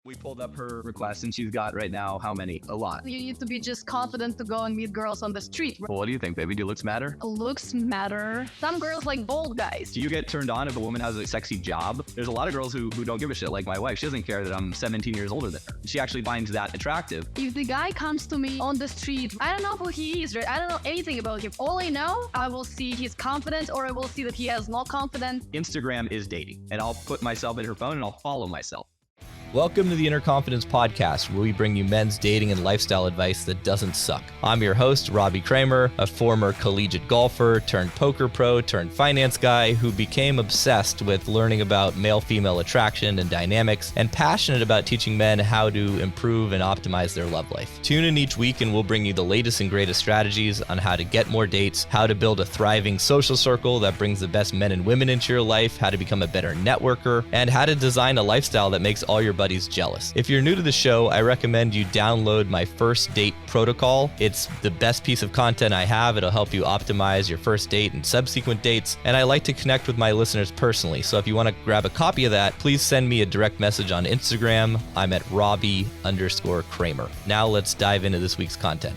We pulled up her request and she's got right now how many? A lot. You need to be just confident to go and meet girls on the street. Well, what do you think, baby? Do looks matter? Looks matter. Some girls like bold guys. Do you get turned on if a woman has a sexy job? There's a lot of girls who don't give a shit, like my wife. She doesn't care that I'm 17 years older than her. She actually finds that attractive. If the guy comes to me on the street, I don't know who he is, right? I don't know anything about him. All I know, I will see his confidence or I will see that he has no confidence. Instagram is dating, and I'll put myself in her phone and I'll follow myself. Welcome to the Inner Confidence Podcast, where we bring you men's dating and lifestyle advice that doesn't suck. I'm your host, Robbie Kramer, a former collegiate golfer turned poker pro turned finance guy who became obsessed with learning about male-female attraction and dynamics and passionate about teaching men how to improve and optimize their love life. Tune in each week and we'll bring you the latest and greatest strategies on how to get more dates, how to build a thriving social circle that brings the best men and women into your life, how to become a better networker, and how to design a lifestyle that makes all your buddies jealous. If you're new to the show, I recommend you download my first date protocol. It's the best piece of content I have. It'll help you optimize your first date and subsequent dates. And I like to connect with my listeners personally. So if you want to grab a copy of that, please send me a direct message on Instagram. I'm at Robbie_Kramer. Now let's dive into this week's content.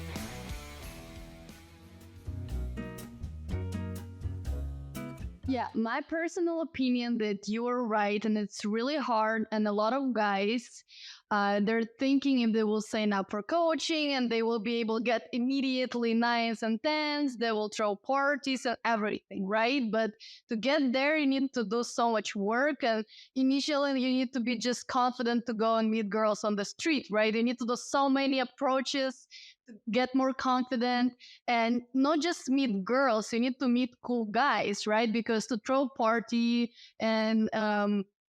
Yeah, my personal opinion that you are right, and it's really hard. And a lot of guys, they're thinking if they will sign up for coaching and they will be able to get immediately 9s and 10s, they will throw parties and everything, right? But to get there, you need to do so much work. And initially, you need to be just confident to go and meet girls on the street, right? You need to do so many approaches to get more confident and not just meet girls, you need to meet cool guys, right? Because to throw a party and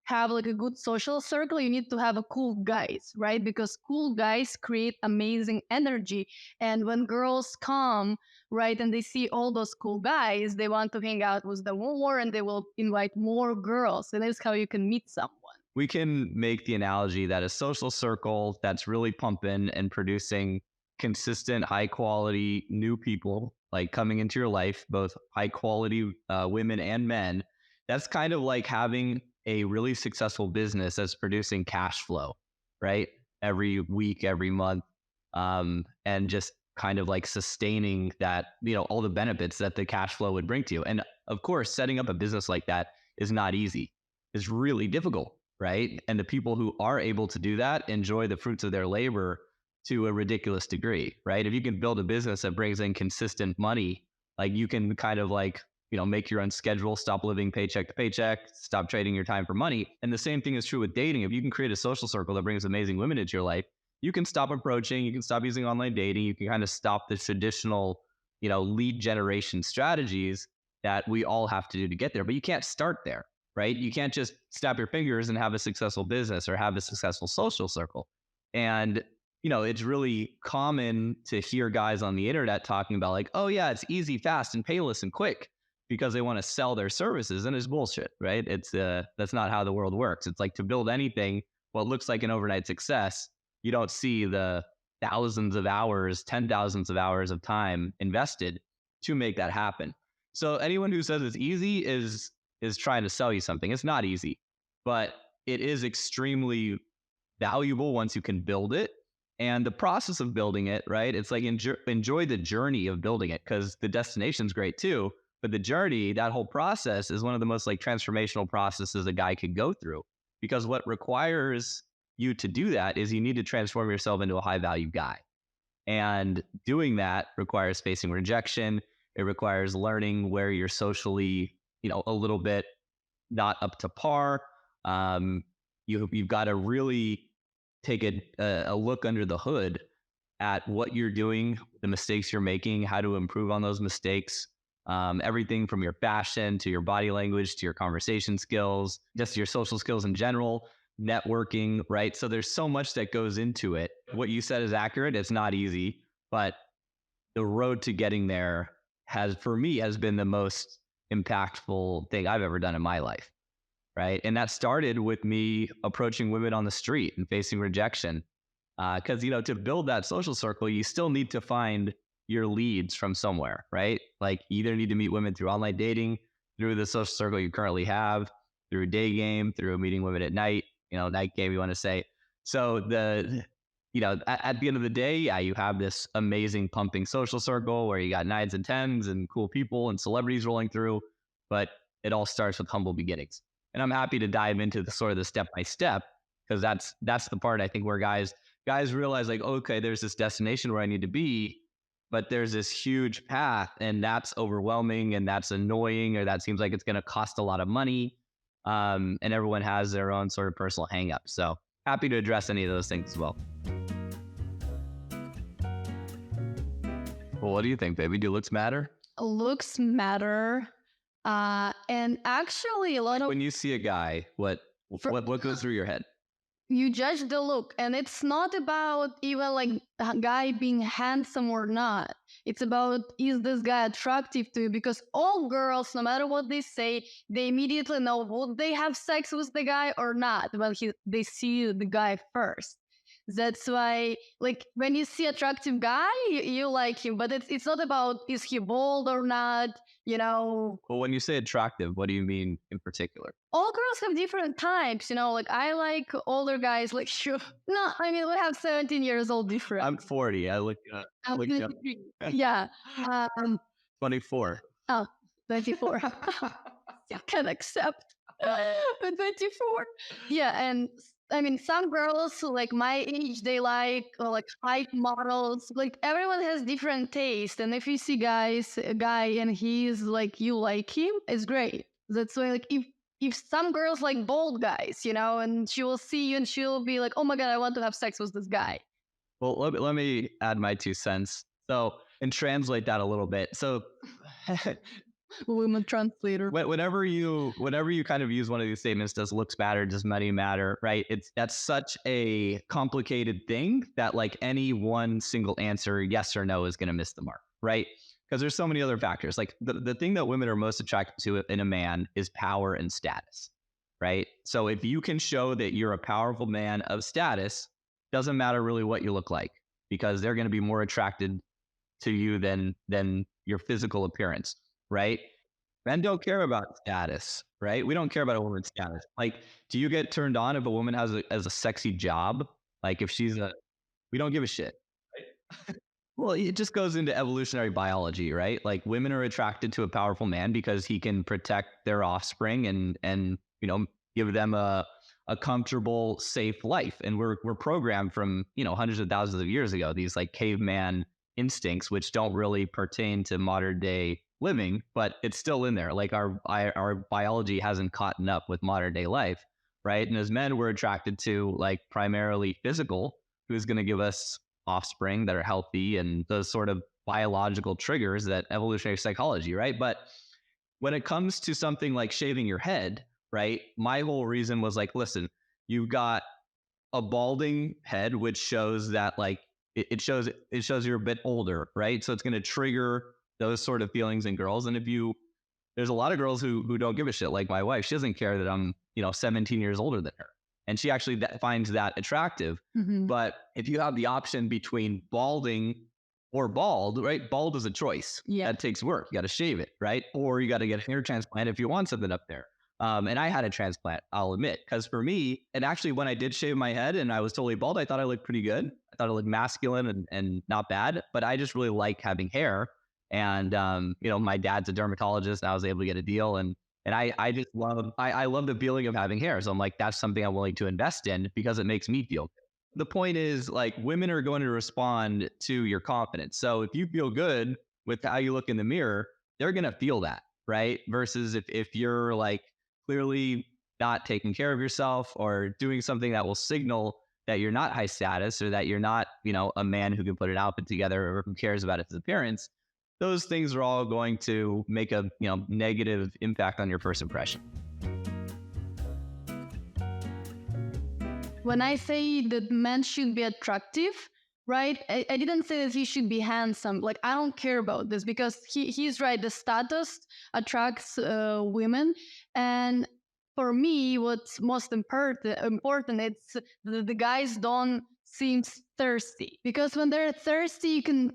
have like a good social circle, you need to have a cool guys, right? Because cool guys create amazing energy. And when girls come, right, and they see all those cool guys, they want to hang out with them more and they will invite more girls. And that's how you can meet someone. We can make the analogy that a social circle that's really pumping and producing consistent, high quality new people like coming into your life, both high quality women and men, that's kind of like having a really successful business that's producing cash flow, right? Every week, every month, and just kind of like sustaining that, all the benefits that the cash flow would bring to you. And of course, setting up a business like that is not easy. It's really difficult, right? And the people who are able to do that enjoy the fruits of their labor to a ridiculous degree, right? If you can build a business that brings in consistent money, like you can kind of like, make your own schedule, stop living paycheck to paycheck, stop trading your time for money. And the same thing is true with dating. If you can create a social circle that brings amazing women into your life, you can stop approaching, you can stop using online dating, you can kind of stop the traditional, lead generation strategies that we all have to do to get there. But you can't start there, right? You can't just snap your fingers and have a successful business or have a successful social circle. And it's really common to hear guys on the internet talking about like, oh yeah, it's easy, fast, and painless and quick because they want to sell their services, and it's bullshit, right? It's that's not how the world works. It's like to build anything, what looks like an overnight success, you don't see the thousands of hours, 10,000s of hours of time invested to make that happen. So anyone who says it's easy is trying to sell you something. It's not easy, but it is extremely valuable once you can build it. And the process of building it, right? It's like enjoy the journey of building it because the destination's great too. But the journey, that whole process is one of the most like transformational processes a guy could go through. Because what requires you to do that is you need to transform yourself into a high value guy. And doing that requires facing rejection. It requires learning where you're socially, a little bit not up to par. You've got to really take a look under the hood at what you're doing, the mistakes you're making, how to improve on those mistakes, everything from your fashion to your body language to your conversation skills, just your social skills in general, networking, right? So there's so much that goes into it. What you said is accurate. It's not easy, but the road to getting there has been the most impactful thing I've ever done in my life. Right. And that started with me approaching women on the street and facing rejection. Because, to build that social circle, you still need to find your leads from somewhere, right? Like you either need to meet women through online dating, through the social circle you currently have, through day game, through meeting women at night, night game, you want to say. So at the end of the day, yeah, you have this amazing pumping social circle where you got nines and tens and cool people and celebrities rolling through, but it all starts with humble beginnings. And I'm happy to dive into the sort of the step by step, because that's the part I think where guys realize, like, okay, there's this destination where I need to be, but there's this huge path, and that's overwhelming, and that's annoying, or that seems like it's going to cost a lot of money. And everyone has their own sort of personal hangups. So happy to address any of those things as well. Well, what do you think, baby? Do looks matter? Looks matter. And actually, a lot of When you see a guy, what goes through your head? you judge the look, and it's not about even like a guy being handsome or not. It's about, is this guy attractive to you? Because all girls, no matter what they say, they immediately know, would they have sex with the guy or not when they see the guy first. That's why, like, when you see attractive guy, you like him, but it's not about, is he bold or not, Well, when you say attractive, what do you mean in particular? All girls have different types, like I like older guys, like, sure. No, I mean, we have 17 years old difference. I'm 40. I look I'm young. 23. Yeah. 24. Oh, 24. I can accept. But 24. Yeah, and I mean, some girls like my age, they like height models. Like, everyone has different taste, and if you see a guy and he's like, you like him, it's great. That's why, like, if some girls like bold guys, and she will see you and she'll be like, oh my god, I want to have sex with this guy. Well, let me add my 2 cents. So, and translate that a little bit. So, Women translator. whenever you kind of use one of these statements, does looks matter, does money matter, right? That's such a complicated thing that, like, any one single answer, yes or no, is going to miss the mark, right? Because there's so many other factors. Like, the thing that women are most attracted to in a man is power and status, right? So if you can show that you're a powerful man of status, doesn't matter really what you look like, because they're going to be more attracted to you than your physical appearance, right? Men don't care about status, right? We don't care about a woman's status. Like, do you get turned on if a woman has a sexy job? Like, if we don't give a shit. Right? Well, it just goes into evolutionary biology, right? Like, women are attracted to a powerful man because he can protect their offspring and give them a comfortable, safe life. And we're programmed from hundreds of thousands of years ago, these like caveman instincts, which don't really pertain to modern day living, but it's still in there. Like, our biology hasn't caught up with modern day life, right? And as men, we're attracted to, like, primarily physical, who's going to give us offspring that are healthy, and those sort of biological triggers that evolutionary psychology, right? But when it comes to something like shaving your head, right? My whole reason was like, listen, you've got a balding head, which shows that, like, it shows you're a bit older, right? So it's going to trigger those sort of feelings in girls. And there's a lot of girls who don't give a shit. Like my wife, she doesn't care that I'm 17 years older than her, and she actually finds that attractive. Mm-hmm. But if you have the option between balding or bald, right? Bald is a choice. Yeah. That takes work. You got to shave it, right? Or you got to get a hair transplant if you want something up there. And I had a transplant, I'll admit, because for me, and actually when I did shave my head and I was totally bald, I thought I looked pretty good. I thought I looked masculine and not bad, but I just really like having hair. And, my dad's a dermatologist, and I was able to get a deal. And I just love, I love the feeling of having hair. So I'm like, that's something I'm willing to invest in because it makes me feel good. The point is, like, women are going to respond to your confidence. So if you feel good with how you look in the mirror, they're going to feel that, right? Versus if you're like clearly not taking care of yourself or doing something that will signal that you're not high status, or that you're not, a man who can put an outfit together or who cares about his appearance, those things are all going to make a negative impact on your first impression. When I say that men should be attractive, right? I didn't say that he should be handsome. Like, I don't care about this, because he's right. The status attracts women. And for me, what's most important, it's the guys don't seem thirsty. Because when they're thirsty, you can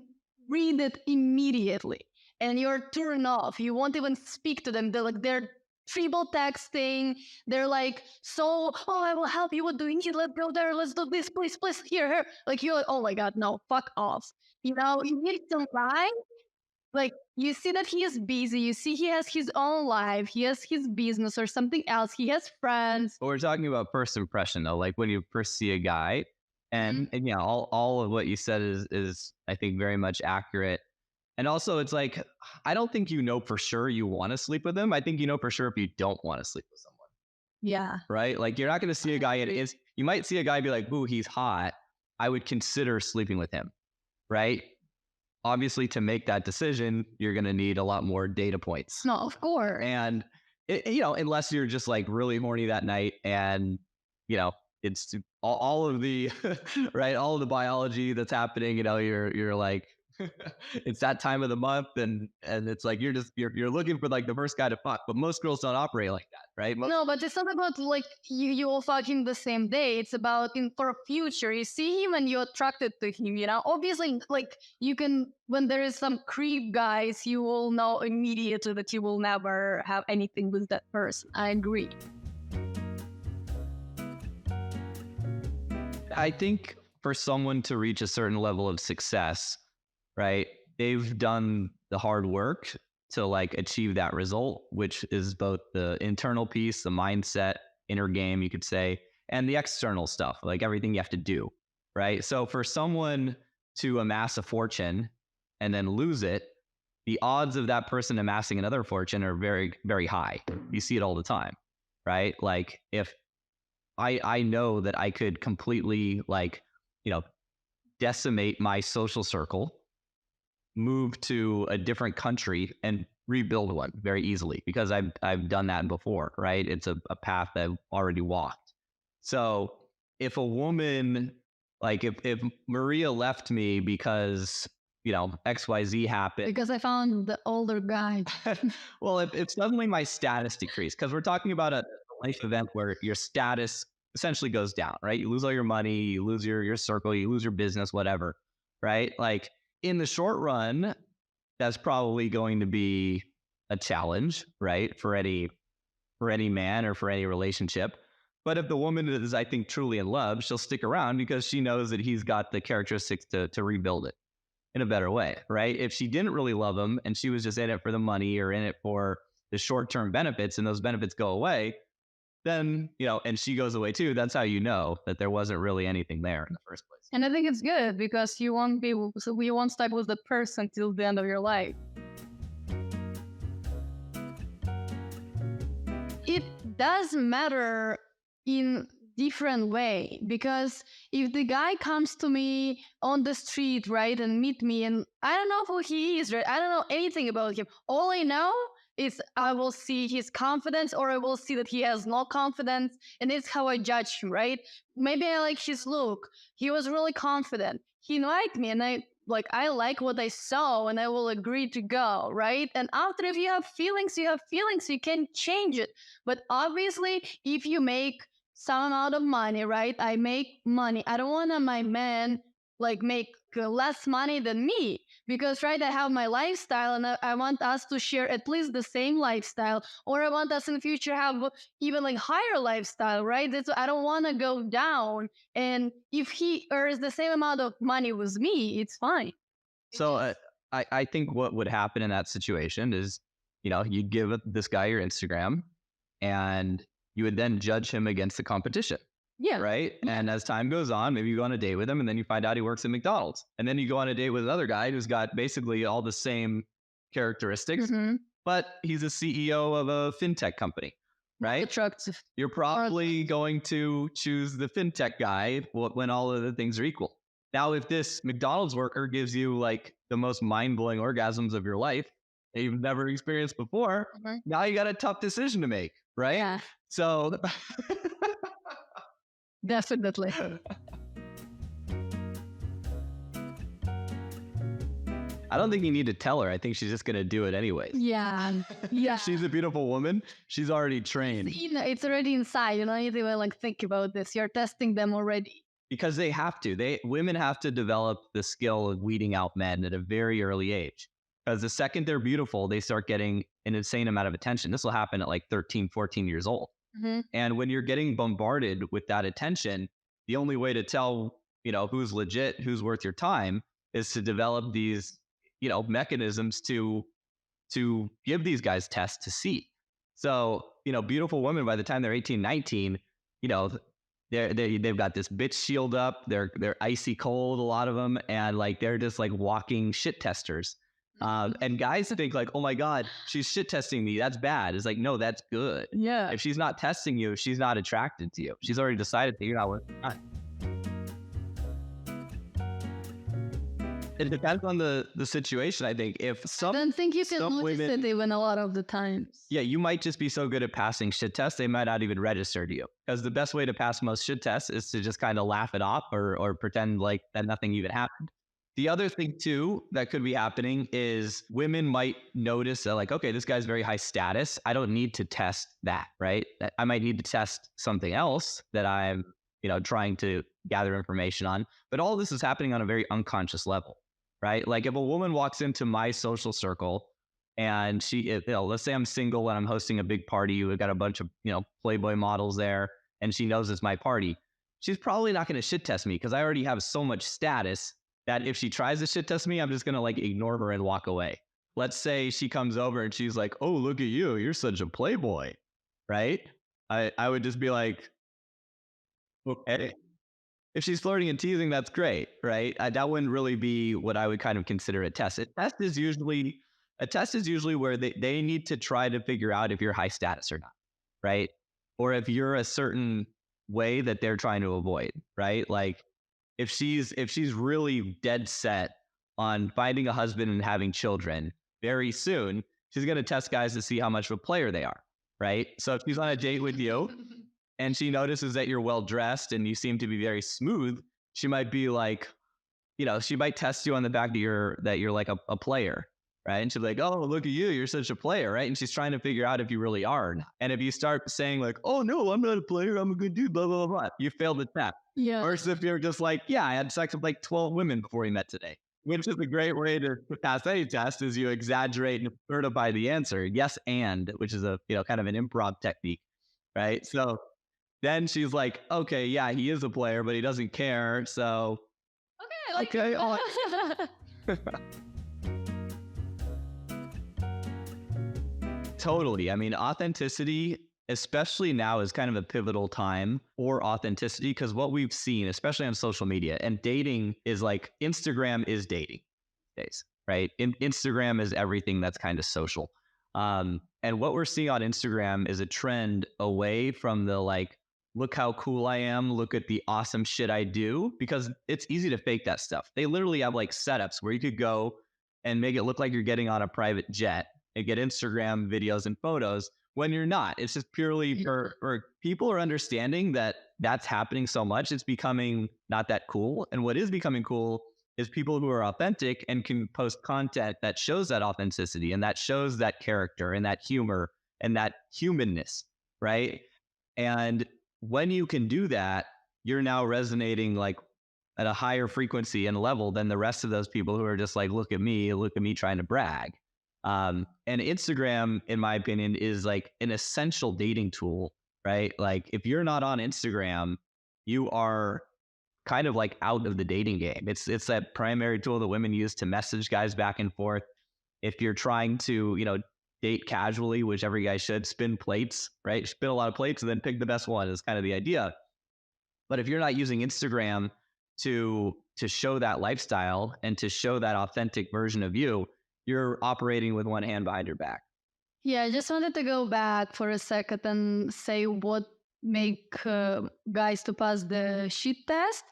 read it immediately. And you're turned off. You won't even speak to them. They're triple texting. They're like, so, oh, I will help you with doing it. Let's go there. Let's do this, please, please, here. Like, you're like, oh my God, no, fuck off. You need to lie. Like, you see that he is busy. You see he has his own life. He has his business or something else. He has friends. But we're talking about first impression, though. Like when you first see a guy, and yeah, all of what you said is I think very much accurate. And also, it's like I don't think you know for sure you want to sleep with him. I think you know for sure if you don't want to sleep with someone. Yeah. Right? Like you're not going to see a guy and you might see a guy be like, "Boo, he's hot. I would consider sleeping with him." Right? Obviously, to make that decision, you're going to need a lot more data points. No, of course. And unless you're just like really horny that night, and it's all of the right, all of the biology that's happening. You're like, it's that time of the month, and it's like you're looking for like the first guy to fuck. But most girls don't operate like that, right? No, but it's not about like you will fuck him the same day. It's about for a future. You see him and you're attracted to him. Obviously, like you can when there is some creep guys, you will know immediately that you will never have anything with that person. I agree. I think for someone to reach a certain level of success, right, they've done the hard work to like achieve that result, which is both the internal piece, the mindset, inner game, you could say, and the external stuff, like everything you have to do, right? So for someone to amass a fortune and then lose it, the odds of that person amassing another fortune are very, very high. You see it all the time, right? Like if I know that I could completely decimate my social circle, move to a different country and rebuild one very easily because I've done that before, right? It's a path that I've already walked. So if a woman, like if Maria left me because XYZ happened. Because I found the older guy. Well, if suddenly my status decreased, because we're talking about a life event where your status essentially goes down, right? You lose all your money, you lose your circle, you lose your business, whatever, right? Like in the short run, that's probably going to be a challenge, right? For any man or for any relationship. But if the woman is, I think, truly in love, she'll stick around because she knows that he's got the characteristics to rebuild it in a better way, right? If she didn't really love him and she was just in it for the money or in it for the short-term benefits and those benefits go away, then, and she goes away too, that's how you know that there wasn't really anything there in the first place. And I think it's good because you won't stuck with the person till the end of your life. It does matter in different way because if the guy comes to me on the street, right, and meet me and I don't know who he is, right? I don't know anything about him. All I know is I will see his confidence or I will see that he has no confidence, and it's how I judge him, right? Maybe I like his look. He was really confident. He liked me and I like what I saw and I will agree to go, right? And after, if you have feelings, you can change it. But obviously, if you make some amount of money, right? I make money. I don't want my man make less money than me because, right, I have my lifestyle and I want us to share at least the same lifestyle, or I want us in the future have even higher lifestyle, right? I don't want to go down. And if he earns the same amount of money with me, it's fine. So I think what would happen in that situation is, you'd give this guy your Instagram and you would then judge him against the competition. Yeah. Right. And as time goes on, maybe you go on a date with him and then you find out he works at McDonald's. And then you go on a date with another guy who's got basically all the same characteristics, but he's a CEO of a fintech company. Right. Attractive. You're probably going to choose the fintech guy when all of the things are equal. Now, if this McDonald's worker gives you the most mind-blowing orgasms of your life that you've never experienced before, now you got a tough decision to make. Right. Yeah. So definitely. I don't think you need to tell her. I think she's just going to do it anyways. Yeah. Yeah. She's a beautiful woman. She's already trained. It's already inside. You don't need to think about this. You're testing them already. Because they have to. Women have to develop the skill of weeding out men at a very early age. Because the second they're beautiful, they start getting an insane amount of attention. This will happen at like 13, 14 years old. Mhm. And when you're getting bombarded with that attention, the only way to tell, who's legit, who's worth your time is to develop these, mechanisms to give these guys tests to see. So, beautiful women by the time they're 18, 19, you know, they've got this bitch shield up. They're icy cold, a lot of them, and like they're just like walking shit testers. And guys think like, oh my God, she's shit testing me. That's bad. It's like, no, that's good. Yeah. If she's not testing you, she's not attracted to you. She's already decided that you're not worth your time. It depends on the situation, I think. If I don't think you can some notice women- it even a lot of the times. Yeah, you might just be so good at passing shit tests, they might not even register to you. Because the best way to pass most shit tests is to just kind of laugh it off or pretend like that nothing even happened. The other thing too that could be happening is women might notice that like, okay, this guy's very high status. I don't need to test that, right? I might need to test something else that I'm, trying to gather information on. But all this is happening on a very unconscious level, right? Like if a woman walks into my social circle and let's say I'm single and I'm hosting a big party, we've got a bunch of, Playboy models there, and she knows it's my party. She's probably not going to shit test me because I already have so much status that if she tries to shit test me, I'm just going to like ignore her and walk away. Let's say she comes over and she's like, oh, look at you. You're such a Playboy, right? I would just be like, okay. If she's flirting and teasing, that's great, right? That wouldn't really be what I would kind of consider a test. A test is usually where they need to try to figure out if you're high status or not, right? Or if you're a certain way that they're trying to avoid, right? Like if she's really dead set on finding a husband and having children very soon, she's going to test guys to see how much of a player they are, right? So if she's on a date with you and she notices that you're well dressed and you seem to be very smooth, she might be like, she might test you on the back that you're like a player, right? And she'll be like, oh, look at you, you're such a player, right? And she's trying to figure out if you really are or not. And if you start saying like, oh no, I'm not a player, I'm a good dude, blah, blah, blah, you failed the test. Yeah. Versus if you're just like, yeah, I had sex with like 12 women before we met today, which is a great way to pass any test is you exaggerate and certify the answer. Yes, and which is a, kind of an improv technique, right? So then she's like, okay, yeah, he is a player, but he doesn't care. So, okay. Totally. I mean, authenticity, especially now, is kind of a pivotal time for authenticity because what we've seen, especially on social media and dating, is like Instagram is dating days, right? Instagram is everything that's kind of social. And what we're seeing on Instagram is a trend away from the like, look how cool I am, look at the awesome shit I do, because it's easy to fake that stuff. They literally have like setups where you could go and make it look like you're getting on a private jet and get Instagram videos and photos when you're not. It's just purely for people are understanding that that's happening so much. It's becoming not that cool. And what is becoming cool is people who are authentic and can post content that shows that authenticity and that shows that character and that humor and that humanness, right? And when you can do that, you're now resonating like at a higher frequency and level than the rest of those people who are just like, look at me trying to brag. And Instagram, in my opinion, is like an essential dating tool, right? Like if you're not on Instagram, you are kind of like out of the dating game. It's that primary tool that women use to message guys back and forth. If you're trying to, date casually, which every guy should, spin plates, right? Spin a lot of plates and then pick the best one is kind of the idea. But if you're not using Instagram to show that lifestyle and to show that authentic version of you, you're operating with one hand behind your back. Yeah, I just wanted to go back for a second and say what make guys to pass the shit test.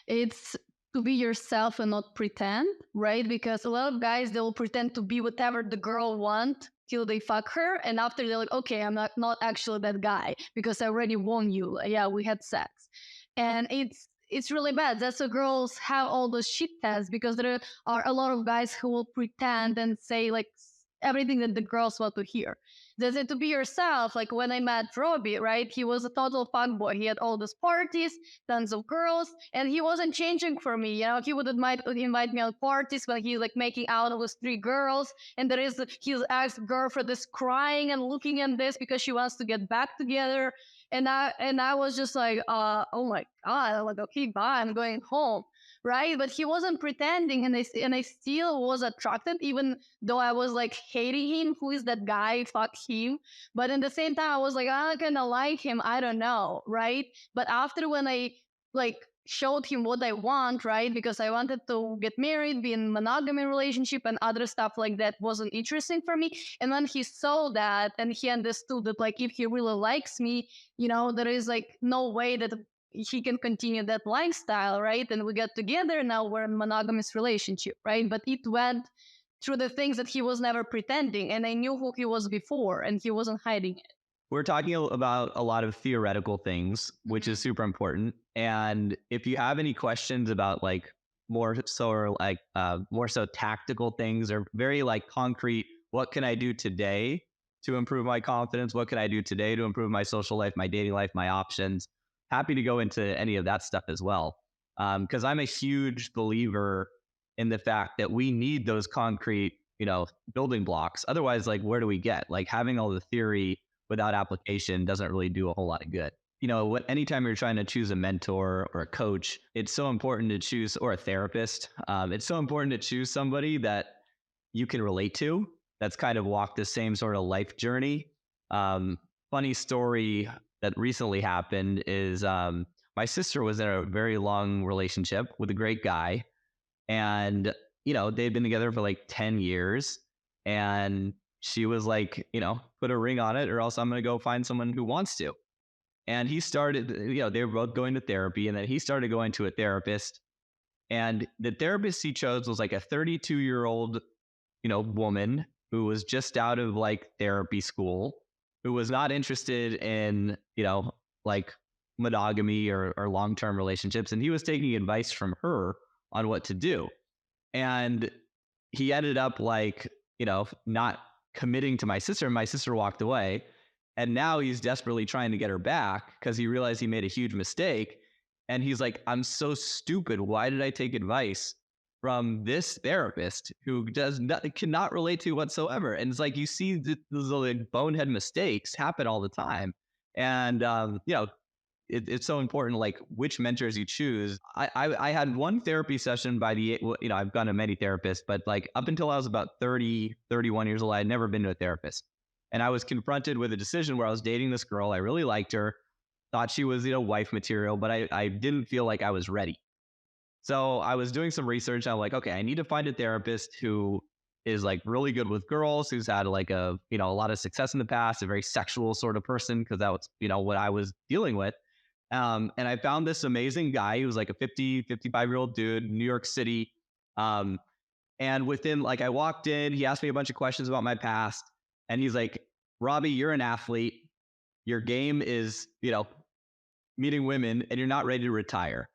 It's to be yourself and not pretend, right? Because a lot of guys, they'll pretend to be whatever the girl want till they fuck her. And after they're like, okay, I'm not actually that guy because I already won you. Yeah, we had sex. And it's really bad. That's why girls have all those shit tests because there are a lot of guys who will pretend and say like everything that the girls want to hear. Does it to be yourself? Like when I met Robbie, right? He was a total fuckboy. He had all these parties, tons of girls, and he wasn't changing for me. You know, he would invite me on parties when he's like making out with 3 girls, and there is his ex-girlfriend is crying and looking at this because she wants to get back together. And I was just like, oh my god, I'm like, okay, bye, I'm going home, right? But he wasn't pretending, and I still was attracted, even though I was like hating him. Who is that guy? Fuck him. But in the same time, I was like, I kind of like him. I don't know, right? But after when I like showed him what I want, right? Because I wanted to get married, be in monogamy relationship, and other stuff like that wasn't interesting for me. And when he saw that and he understood that, like, if he really likes me, there is like no way that he can continue that lifestyle, right? And we got together. Now we're in monogamous relationship, right? But it went through the things that he was never pretending, and I knew who he was before, and he wasn't hiding it. We're talking about a lot of theoretical things, which is super important. And if you have any questions about like more so tactical things or very like concrete, what can I do today to improve my confidence? What can I do today to improve my social life, my dating life, my options? Happy to go into any of that stuff as well. Because I'm a huge believer in the fact that we need those concrete, building blocks. Otherwise, like, where do we get? Like having all the theory without application doesn't really do a whole lot of good. Anytime you're trying to choose a mentor or a coach, it's so important to choose, or a therapist. It's so important to choose somebody that you can relate to, that's kind of walked the same sort of life journey. Funny story that recently happened is my sister was in a very long relationship with a great guy. And, they'd been together for like 10 years. And she was like, put a ring on it or else I'm going to go find someone who wants to. And he started, they were both going to therapy, and then he started going to a therapist. And the therapist he chose was like a 32-year-old, woman who was just out of like therapy school, who was not interested in, like monogamy or long-term relationships. And he was taking advice from her on what to do. And he ended up like, not committing to my sister. My sister walked away. And now he's desperately trying to get her back because he realized he made a huge mistake. And he's like, I'm so stupid. Why did I take advice from this therapist who cannot relate to whatsoever? And it's like, you see those like bonehead mistakes happen all the time. And, it's so important, like which mentors you choose. I had one therapy session I've gone to many therapists, but like up until I was about 30, 31 years old, I had never been to a therapist. And I was confronted with a decision where I was dating this girl. I really liked her, thought she was, wife material, but I didn't feel like I was ready. So I was doing some research. I'm like, okay, I need to find a therapist who is like really good with girls, who's had like a lot of success in the past, a very sexual sort of person, because that was, what I was dealing with. And I found this amazing guy. He was like a 55-year-old dude, New York City. And within, like, I walked in, he asked me a bunch of questions about my past. And he's like, Robbie, you're an athlete. Your game is, meeting women, and you're not ready to retire.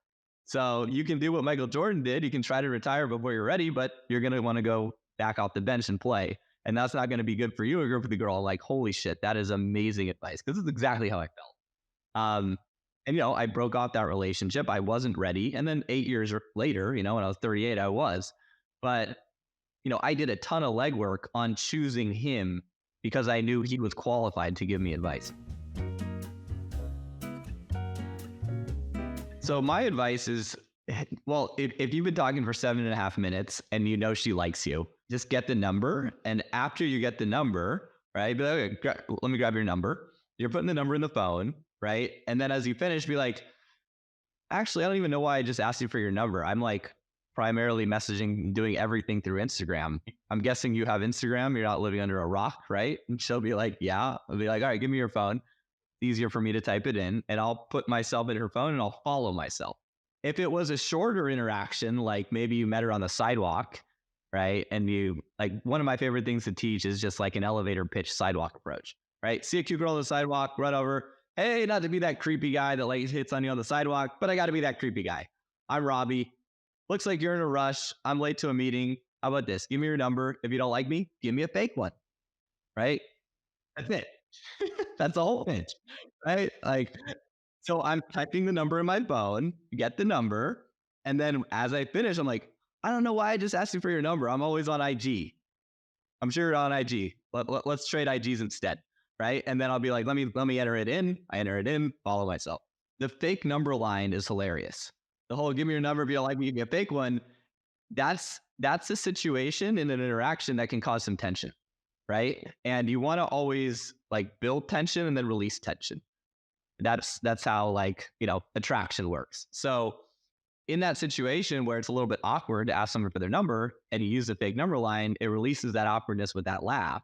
So you can do what Michael Jordan did. You can try to retire before you're ready, but you're going to want to go back off the bench and play. And that's not going to be good for you or good for the girl. I'm like, holy shit, that is amazing advice. Because this is exactly how I felt. And, I broke off that relationship. I wasn't ready. And then 8 years later, when I was 38, I was. But, I did a ton of legwork on choosing him because I knew he was qualified to give me advice. So my advice is, well, if you've been talking for 7.5 minutes and she likes you, just get the number. And after you get the number, right, be like, okay, let me grab your number. You're putting the number in the phone, right? And then as you finish, be like, actually, I don't even know why I just asked you for your number. I'm like primarily messaging, doing everything through Instagram. I'm guessing you have Instagram. You're not living under a rock, right? And she'll be like, yeah. I'll be like, all right, give me your phone. It's easier for me to type it in, and I'll put myself in her phone and I'll follow myself. If it was a shorter interaction, like maybe you met her on the sidewalk, right? And you, like, one of my favorite things to teach is just like an elevator pitch sidewalk approach, right? See a cute girl on the sidewalk, run over. Hey, not to be that creepy guy that like hits on you on the sidewalk, but I got to be that creepy guy. I'm Robbie. Looks like you're in a rush. I'm late to a meeting. How about this? Give me your number. If you don't like me, give me a fake one, right? That's it. That's the whole pitch, right? Like, so I'm typing the number in my phone, get the number, and then as I finish, I'm like, I don't know why I just asked you for your number. I'm always on IG. I'm sure you're on IG. Let's trade IGs instead, right? And then I'll be like, let me enter it in. I enter it in, follow myself. The fake number line is hilarious. The whole give me your number, if you don't like me, give me a fake one. That's a situation in an interaction that can cause some tension, right? And you want to always like build tension and then release tension. That's how like, attraction works. So in that situation where it's a little bit awkward to ask someone for their number and you use a fake number line, it releases that awkwardness with that laugh,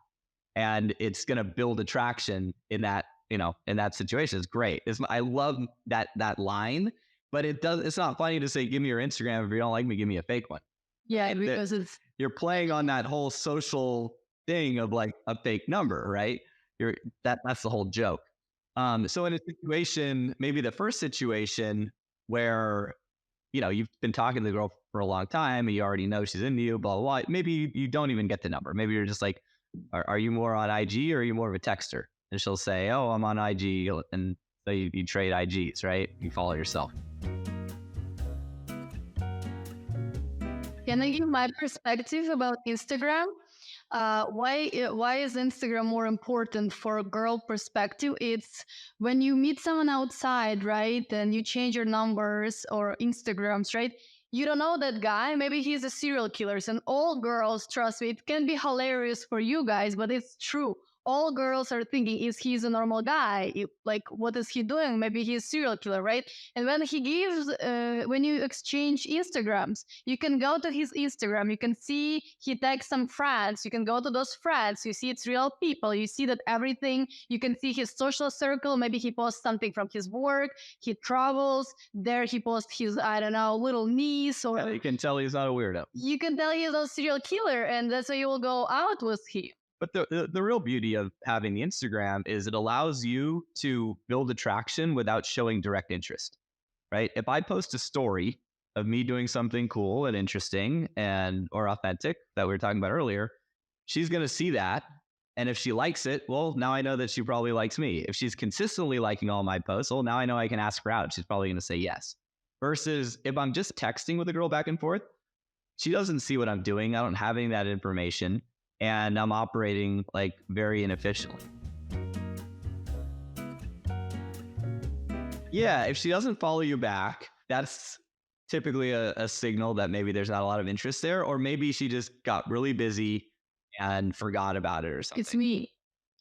and it's going to build attraction in that, in that situation. It's great. I love that line, but it's not funny to say, give me your Instagram. If you don't like me, give me a fake one. Yeah, because You're playing on that whole social thing of like a fake number, right? That's the whole joke. So in a situation, maybe the first situation where, you've been talking to the girl for a long time and you already know she's into you, blah, blah, blah. Maybe you don't even get the number. Maybe you're just like, are you more on IG or are you more of a texter? And she'll say, oh, I'm on IG. And so you trade IGs, right? You follow yourself. Can I give my perspective about Instagram? Why is Instagram more important for a girl perspective? It's when you meet someone outside, right? And you change your numbers or Instagrams, right? You don't know that guy. Maybe he's a serial killer. And all girls, trust me, it can be hilarious for you guys, but it's true. All girls are thinking, is he's a normal guy? Like, what is he doing? Maybe he's a serial killer, right? And when you exchange Instagrams, you can go to his Instagram. You can see he tags some friends. You can go to those friends. You see it's real people. You see that everything. You can see his social circle. Maybe he posts something from his work. He travels. There he posts his, I don't know, little niece. Or you can tell he's not a weirdo. You can tell he's a serial killer. And that's why you will go out with him. But the real beauty of having the Instagram is it allows you to build attraction without showing direct interest, right? If I post a story of me doing something cool and interesting or authentic that we were talking about earlier, she's going to see that. And if she likes it, well, now I know that she probably likes me. If she's consistently liking all my posts, well, now I know I can ask her out. She's probably going to say yes. Versus if I'm just texting with a girl back and forth, she doesn't see what I'm doing. I don't have any of that information. And I'm operating like very inefficiently. Yeah, if she doesn't follow you back, that's typically a signal that maybe there's not a lot of interest there, or maybe she just got really busy and forgot about it or something. It's me.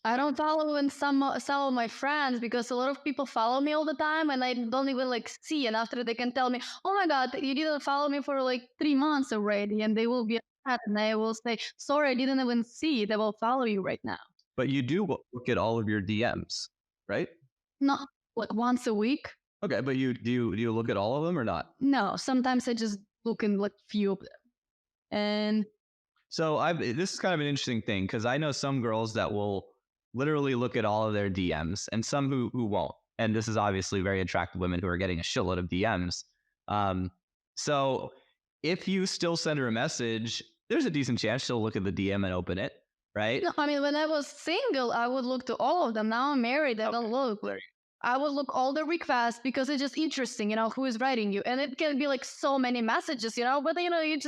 I don't follow in some of my friends because a lot of people follow me all the time and I don't even like see. And after they can tell me, oh my God, you didn't follow me for like 3 months already. And they will be upset and I will say, sorry, I didn't even see it. I will follow you right now. But you do look at all of your DMs, right? Not like once a week. Okay, but do you look at all of them or not? No, sometimes I just look in like few of them. And so this is kind of an interesting thing because I know some girls that will literally look at all of their DMs and some who won't. And this is obviously very attractive women who are getting a shitload of DMs. So if you still send her a message, there's a decent chance she'll look at the DM and open it, right? No, I mean, when I was single, I would look to all of them. Now I'm married, I don't look. I would look all the requests because it's just interesting, who is writing you. And it can be like so many messages, but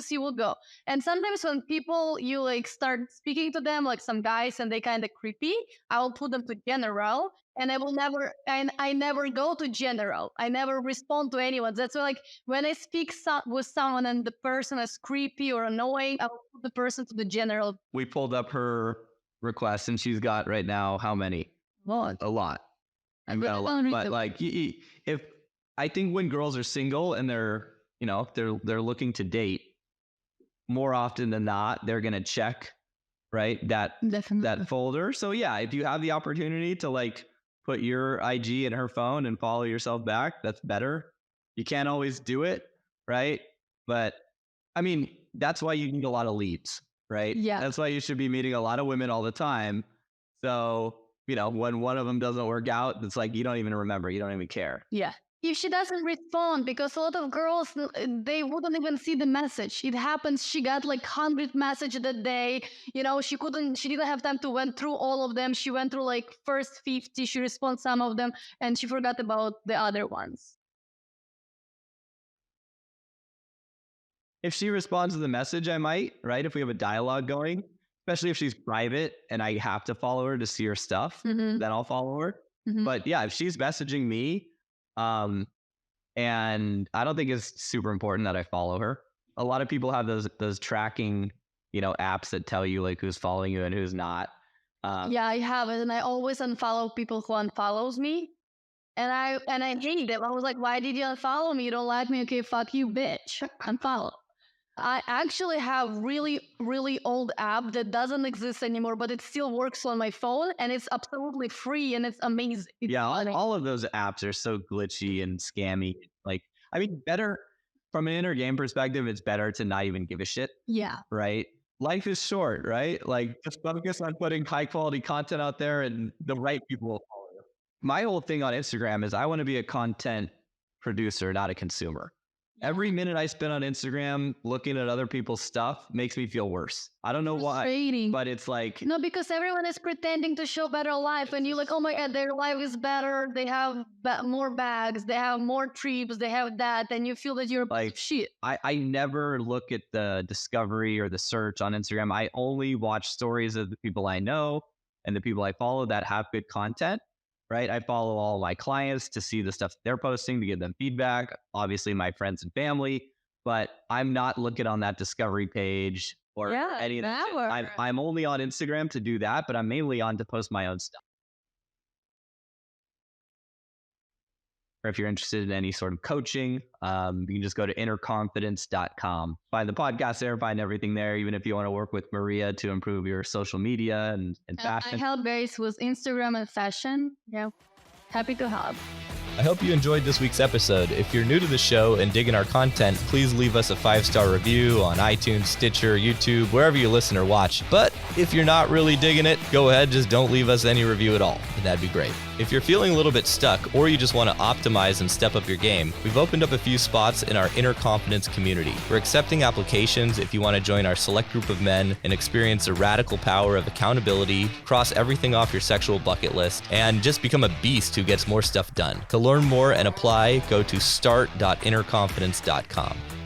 you will go. And sometimes when people, you like start speaking to them, like some guys and they kind of creepy, I will put them to general and I never go to general. I never respond to anyone. That's why like when I speak with someone and the person is creepy or annoying, I will put the person to the general. We pulled up her requests and she's got right now, how many? What? A lot. But like, if I think when girls are single and they're looking to date, more often than not, they're gonna check, right, that folder. So yeah, if you have the opportunity to like put your IG in her phone and follow yourself back, that's better. You can't always do it, right? But I mean, that's why you need a lot of leads, right? Yeah. That's why you should be meeting a lot of women all the time. So when one of them doesn't work out, it's like you don't even remember. You don't even care. Yeah. if she doesn't respond, because a lot of girls, they wouldn't even see the message. It happens, she got like 100 messages that day. She didn't have time to went through all of them. She went through like first 50, she responded some of them, and she forgot about the other ones. If she responds to the message, I might, right? If we have a dialogue going, especially if she's private and I have to follow her to see her stuff, then I'll follow her. But yeah, if she's messaging me, and I don't think it's super important that I follow her. A lot of people have those tracking, apps that tell you like who's following you and who's not. Yeah, I have it, and I always unfollow people who unfollows me. And I hate them. I was like, why did you unfollow me? You don't like me? Okay, fuck you, bitch. Unfollow. I actually have really, really old app that doesn't exist anymore, but it still works on my phone, and it's absolutely free, and it's amazing. It's funny. All of those apps are so glitchy and scammy. Like, I mean, better from an inner game perspective, it's better to not even give a shit. Yeah. Right? Life is short, right? Like, just focus on putting high quality content out there, and the right people will follow you. My whole thing on Instagram is I want to be a content producer, not a consumer. Every minute I spend on Instagram looking at other people's stuff makes me feel worse. I don't know why, but it's like... No, because everyone is pretending to show better life, and you're like, oh my God, their life is better. They have more bags. They have more trips. They have that. And you feel that you're like shit. I never look at the discovery or the search on Instagram. I only watch stories of the people I know and the people I follow that have good content. Right? I follow all my clients to see the stuff they're posting, to give them feedback, obviously my friends and family, but I'm not looking on that discovery page or any of that. I'm only on Instagram to do that, but I'm mainly on to post my own stuff. Or if you're interested in any sort of coaching, you can just go to innerconfidence.com. Find the podcast there, find everything there, even if you want to work with Maria to improve your social media and fashion. I help guys with Instagram and fashion. Yeah, happy to help. I hope you enjoyed this week's episode. If you're new to the show and digging our content, please leave us a 5-star review on iTunes, Stitcher, YouTube, wherever you listen or watch. But if you're not really digging it, go ahead, just don't leave us any review at all. That'd be great. If you're feeling a little bit stuck or you just want to optimize and step up your game, we've opened up a few spots in our Inner Confidence community. We're accepting applications if you want to join our select group of men and experience the radical power of accountability, cross everything off your sexual bucket list, and just become a beast who gets more stuff done. To learn more and apply, go to start.innerconfidence.com.